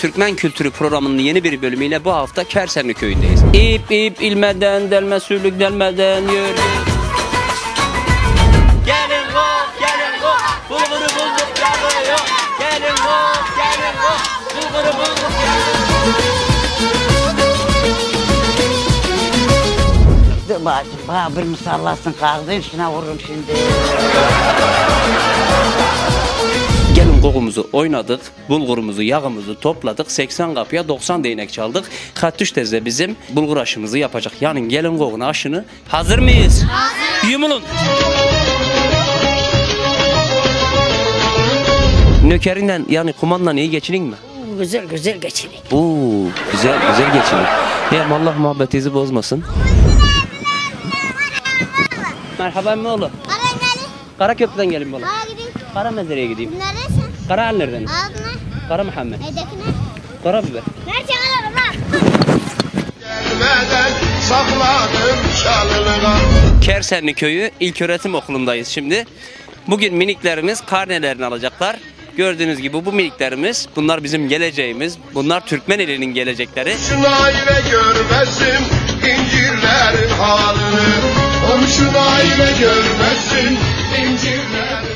Türkmen Kültürü programının yeni bir bölümüyle bu hafta Kersenli köyündeyiz. İp ip ilmeden, delme sürlük delmeden yürü. Gelin hop, gelin hop, bulguru bulduk yağıyor. Gelin hop, gelin hop, bulguru bulduk yağıyor. Bacım, bana bir musallasın kaldı, şuna vururum şimdi. Gelin kokumuzu oynadık, bulgurumuzu, yağımızı topladık, 80 kapıya 90 değnek çaldık. Kattüş teyze bizim bulgur aşımızı yapacak. Yani gelin kokun aşını. Hazır mıyız? Hazır. Yumulun. Nökerinden yani kumandan iyi geçinin mi? Güzel güzel geçirin. Oo, güzel geçinin. Ya Allah muhabbetinizi bozmasın. Merhaba emmi oğlu. Karaköprü'den gelin bana. Karamezere'ye gideyim. Neredesin? Kara nereden? Adına. Kara Muhammed. Hedefine. Karabiber. Nerede alalım lan? Gelmeden sakladım şalına. Kersenli Köyü İlköğretim Okulu'ndayız şimdi. Bugün miniklerimiz karnelerini alacaklar. Gördüğünüz gibi bu miniklerimiz, bunlar bizim geleceğimiz. Bunlar Türkmen ilinin gelecekleri. Komşuna ile görmesin incirlerin halini. Komşuna ile görmesin incirlerin